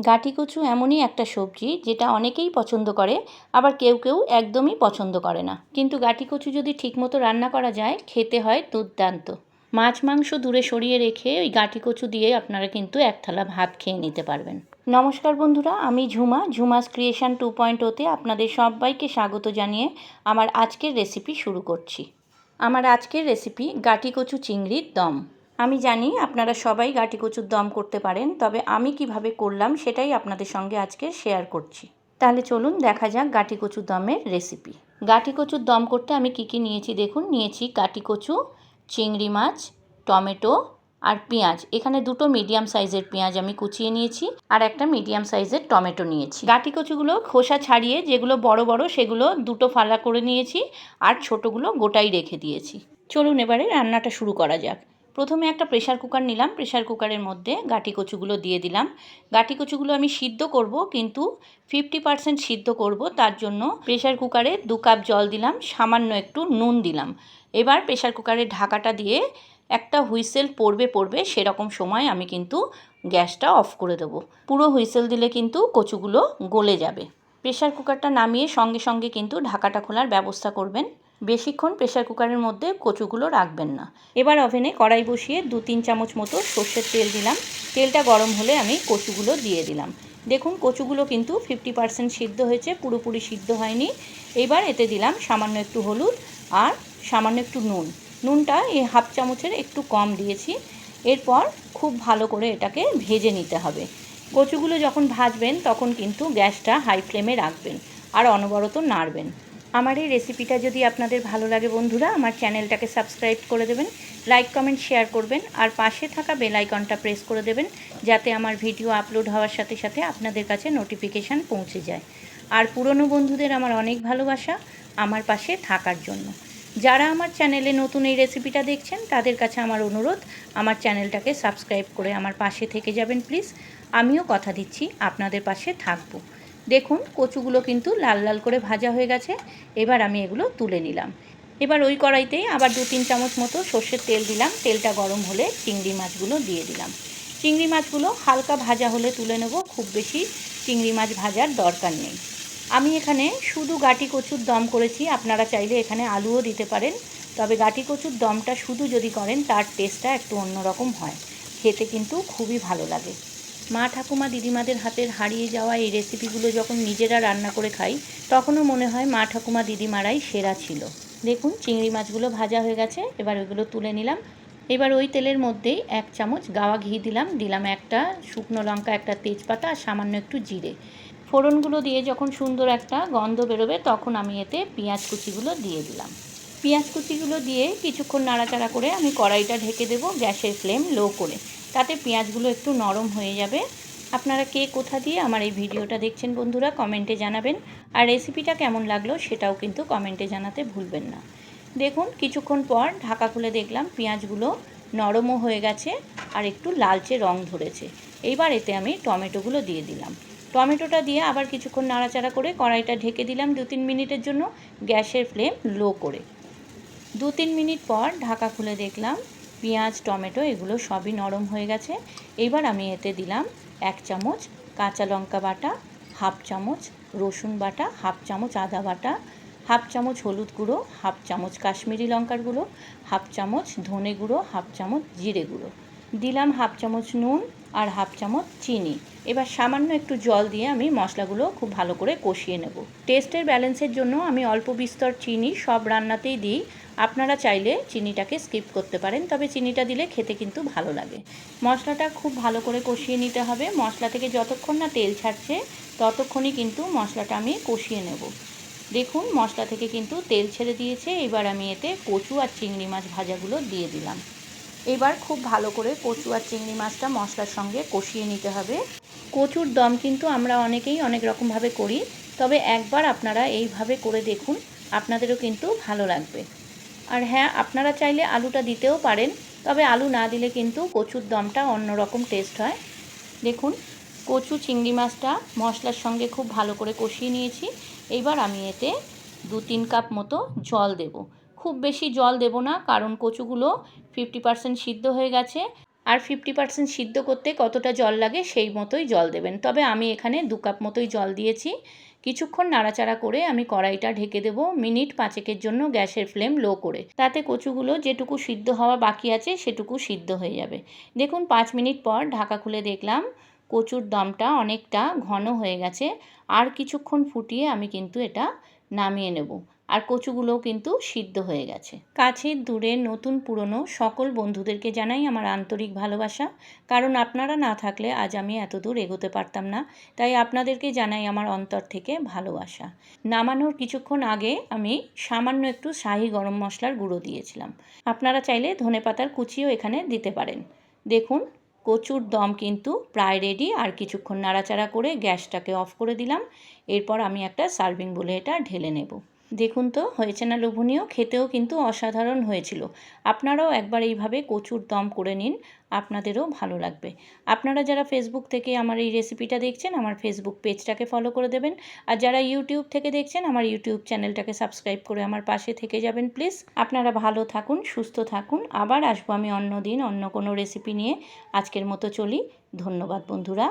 গাঁটি কচু এমনই একটা সবজি যেটা অনেকেই পছন্দ করে, আবার কেউ কেউ একদমই পছন্দ করে না। কিন্তু গাঁটি কচু যদি ঠিকমতো রান্না করা যায় খেতে হয় দুর্দান্ত। মাছ মাংস দূরে সরিয়ে রেখে ওই গাঁটি কচু দিয়ে আপনারা কিন্তু এক থালা ভাত খেয়ে নিতে পারবেন। নমস্কার বন্ধুরা, আমি ঝুমাস ক্রিয়েশন 2.0-তে আপনাদের সবাইকে স্বাগত জানিয়ে আমার আজকের রেসিপি শুরু করছি। আমার আজকের রেসিপি গাঁটি কচু চিংড়ির দম। আমি জানি আপনারা সবাই গাঁটি কচুর দম করতে পারেন, তবে আমি কিভাবে করলাম সেটাই আপনাদের সঙ্গে আজকে শেয়ার করছি। তাহলে চলুন দেখা যাক গাঁটি কচুর দমের রেসিপি। গাঁটি কচুর দম করতে আমি কি নিয়েছি দেখুন। নিয়েছি গাঁটি কচু, চিংড়ি মাছ, টমেটো আর পেঁয়াজ। এখানে দুটো মিডিয়াম সাইজের পেঁয়াজ আমি কুচিয়ে নিয়েছি আর একটা মিডিয়াম সাইজের টমেটো নিয়েছি। গাঁটি কচুগুলো খোসা ছাড়িয়ে যেগুলো বড় বড় সেগুলো দুটো ফালা করে নিয়েছি আর ছোটোগুলো গোটাই রেখে দিয়েছি। চলুন এবারে রান্নাটা শুরু করা যাক। প্রথমে একটা প্রেশার কুকার নিলাম। প্রেশার কুকারের মধ্যে গাঁটি কচুগুলো দিয়ে দিলাম। গাঁটি কচুগুলো আমি সিদ্ধ করব, কিন্তু 50% সিদ্ধ করব। তার জন্য প্রেশার কুকারে 2 কাপ জল দিলাম, সামান্য একটু নুন দিলাম। এবার প্রেশার কুকারের ঢাকাটা দিয়ে একটা হুইসেল পড়বে সেরকম সময় আমি কিন্তু গ্যাসটা অফ করে দেবো। পুরো হুইসেল দিলে কিন্তু কচুগুলো গলে যাবে। প্রেশার কুকারটা নামিয়ে সঙ্গে সঙ্গে কিন্তু ঢাকাটা খোলার ব্যবস্থা করবেন। বেশিক্ষণ প্রেশার কুকারের মধ্যে কচুগুলো রাখবেন না। এবার ওভেনে কড়াই বসিয়ে 2-3 চামচ মতো সর্ষের তেল দিলাম। তেলটা গরম হলে আমি কচুগুলো দিয়ে দিলাম। দেখুন কচুগুলো কিন্তু 50% সিদ্ধ হয়েছে, পুরোপুরি সিদ্ধ হয়নি। এবার এতে দিলাম সামান্য একটু হলুদ আর সামান্য একটু নুন। নুনটা এই হাফ চামচের একটু কম দিয়েছি। এরপর খুব ভালো করে এটাকে ভেজে নিতে হবে। কচুগুলো যখন ভাজবেন তখন কিন্তু গ্যাসটা হাই ফ্লেমে রাখবেন আর অনবরত নাড়বেন। আমার এই রেসিপিটা যদি আপনাদের ভালো লাগে বন্ধুরা, আমার চ্যানেলটাকে সাবস্ক্রাইব করে দেবেন, লাইক কমেন্ট শেয়ার করবেন আর পাশে থাকা বেল আইকনটা প্রেস করে দেবেন, যাতে আমার ভিডিও আপলোড হওয়ার সাথে সাথে আপনাদের কাছে নোটিফিকেশান পৌঁছে যায়। আর পুরনো বন্ধুদের আমার অনেক ভালোবাসা আমার পাশে থাকার জন্য। যারা আমার চ্যানেলে নতুন এই রেসিপিটা দেখছেন তাদের কাছে আমার অনুরোধ, আমার চ্যানেলটাকে সাবস্ক্রাইব করে আমার পাশে থেকে যাবেন প্লিজ। আমিও কথা দিচ্ছি আপনাদের পাশে থাকবো। দেখুন কচুগুলো কিন্তু লাল লাল করে ভাজা হয়ে গেছে। এবার আমি এগুলো তুলে নিলাম। এবার ওই কড়াইতেই আবার 2-3 চামচ মতো সর্ষের তেল দিলাম। তেলটা গরম হলে চিংড়ি মাছগুলো দিয়ে দিলাম। চিংড়ি মাছগুলো হালকা ভাজা হলে তুলে নেব, খুব বেশি চিংড়ি মাছ ভাজার দরকার নেই। আমি এখানে শুধু গাঁটি কচুর দম করেছি, আপনারা চাইলে এখানে আলুও দিতে পারেন। তবে গাঁটি কচুর দমটা শুধু যদি করেন তার টেস্টটা একটু অন্যরকম হয়, খেতে কিন্তু খুবই ভালো লাগে। মা ঠাকুমা দিদিমাদের হাতের হারিয়ে যাওয়া এই রেসিপিগুলো যখন নিজেরা রান্না করে খাই তখনও মনে হয় মা ঠাকুমা দিদিমারাই সেরা ছিল। দেখুন চিংড়ি মাছগুলো ভাজা হয়ে গেছে, এবার ওইগুলো তুলে নিলাম। এবার ওই তেলের মধ্যেই 1 চামচ গাওয়া ঘি দিলাম একটা শুকনো লঙ্কা, একটা তেজপাতা আর সামান্য একটু জিরে। ফোড়নগুলো দিয়ে যখন সুন্দর একটা গন্ধ বেরোবে তখন আমি এতে পেঁয়াজ কুচিগুলো দিয়ে দিলাম। পেঁয়াজ কুচিগুলো দিয়ে কিছুক্ষণ নাড়াচাড়া করে আমি কড়াইটা ঢেকে দেবো গ্যাসের ফ্লেম লো করে, তাতে পেঁয়াজগুলো একটু নরম হয়ে যাবে। আপনারা কে কোথা দিয়ে আমার এই ভিডিওটা দেখছেন বন্ধুরা কমেন্টে জানাবেন, আর রেসিপিটা কেমন লাগলো সেটাও কিন্তু কমেন্টে জানাতে ভুলবেন না। দেখুন কিছুক্ষণ পর ঢাকা খুলে দেখলাম পেঁয়াজগুলো নরমও হয়ে গেছে আর একটু লালচে রং ধরেছে। এইবার এতে আমি টমেটোগুলো দিয়ে দিলাম। টমেটোটা দিয়ে আবার কিছুক্ষণ নাড়াচাড়া করে কড়াইটা ঢেকে দিলাম 2-3 মিনিটের জন্য, গ্যাসের ফ্লেম লো করে। 2-3 মিনিট পর ঢাকা খুলে দেখলাম পেঁয়াজ টমেটো এগুলো সবই নরম হয়ে গেছে। এবার আমি এতে দিলাম 1 চামচ কাঁচা লঙ্কা বাটা, হাফ চামচ রসুন বাটা, হাফ চামচ আদা বাটা, হাফ চামচ হলুদ গুঁড়ো, হাফ চামচ কাশ্মীরি লঙ্কার গুঁড়ো, হাফ চামচ ধনে গুঁড়ো, হাফ চামচ জিরে গুঁড়ো দিলাম, হাফ চামচ নুন আর হাফ চামচ চিনি। এবার সামান্য একটু জল দিয়ে আমি মশলাগুলো খুব ভালো করে কষিয়ে নেব। টেস্টের ব্যালেন্সের জন্য আমি অল্প বিস্তর চিনি সব রান্নাতেই দিই, আপনারা চাইলে চিনিটাকে স্কিপ করতে পারেন, তবে চিনিটা দিলে খেতে কিন্তু ভালো লাগে। মশলাটা খুব ভালো করে কষিয়ে নিতে হবে। মশলা থেকে যতক্ষণ না তেল ছাড়ছে ততক্ষণই কিন্তু মশলাটা আমি কষিয়ে নেব। দেখুন মশলা থেকে কিন্তু তেল ছেড়ে দিয়েছে। এবার আমি এতে কচু আর চিংড়ি মাছ ভাজাগুলো দিয়ে দিলাম। এবার খুব ভালো করে কচু আর চিংড়ি মাছটা মশলার সঙ্গে কষিয়ে নিতে হবে। কচুর দম কিন্তু আমরা অনেকেই অনেক রকমভাবে করি, তবে একবার আপনারা এইভাবে করে দেখুন, আপনাদেরও কিন্তু ভালো লাগবে। আর হ্যাঁ, আপনারা চাইলে আলুটা দিতেও পারেন, তবে আলু না দিলে কিন্তু কচুর দমটা অন্যরকম টেস্ট হয়। দেখুন কচু চিংড়ি মাছটা মশলার সঙ্গে খুব ভালো করে কষিয়ে নিয়েছি। এইবার আমি এতে 2-3 কাপ মতো জল দেব। খুব বেশি জল দেব না, কারণ কচুগুলো 50% সিদ্ধ হয়ে গেছে আর 50% সিদ্ধ করতে কতটা জল লাগে সেই মতোই জল দেবেন। তবে আমি এখানে 2 কাপ মতোই জল দিয়েছি। কিছুক্ষণ নাড়াচাড়া করে আমি কড়াইটা ঢেকে দেবো মিনিট 5 জন্য গ্যাসের ফ্লেম লো করে। তাতে কচুগুলো যেটুকু সিদ্ধ হওয়া বাকি আছে সেটুকু সিদ্ধ হয়ে যাবে। দেখুন 5 মিনিট পর ঢাকা খুলে দেখলাম কচুর দমটা অনেকটা ঘন হয়ে গেছে। আর কিছুক্ষণ ফুটিয়ে আমি কিন্তু এটা নামিয়ে নেব। আর কচুগুলোও কিন্তু সিদ্ধ হয়ে গেছে। কাছের দূরে নতুন পুরনো সকল বন্ধুদেরকে জানাই আমার আন্তরিক ভালোবাসা, কারণ আপনারা না থাকলে আজ আমি এত দূর এগোতে পারতাম না। তাই আপনাদেরকে জানাই আমার অন্তর থেকে ভালোবাসা। নামানোর কিছুক্ষণ আগে আমি সামান্য একটু শাহি গরম মশলার গুঁড়ো দিয়েছিলাম। আপনারা চাইলে ধনেপাতার কুচিও এখানে দিতে পারেন। দেখুন কচুর দম কিন্তু প্রায় রেডি। আর কিছুক্ষণ নাড়াচাড়া করে গ্যাসটাকে অফ করে দিলাম। এরপর আমি একটা সার্ভিং বলে এটা ঢেলে নেব। দেখুন তো হয়েছে না লোভনীয়, খেতেও কিন্তু অসাধারণ হয়েছিল। আপনারাও একবার এইভাবে কচুর দম করে নিন, আপনাদেরও ভালো লাগবে। আপনারা যারা ফেসবুক থেকে আমার এই রেসিপিটা দেখছেন আমার ফেসবুক পেজটাকে ফলো করে দেবেন। আর যারা ইউটিউব থেকে দেখছেন আমার ইউটিউব চ্যানেলটাকে সাবস্ক্রাইব করে আমার পাশে থেকে যাবেন প্লিজ। আপনারা ভালো থাকুন, সুস্থ থাকুন। আবার আসবো আমি অন্য দিন অন্য কোনো রেসিপি নিয়ে। আজকের মতো চলি। ধন্যবাদ বন্ধুরা।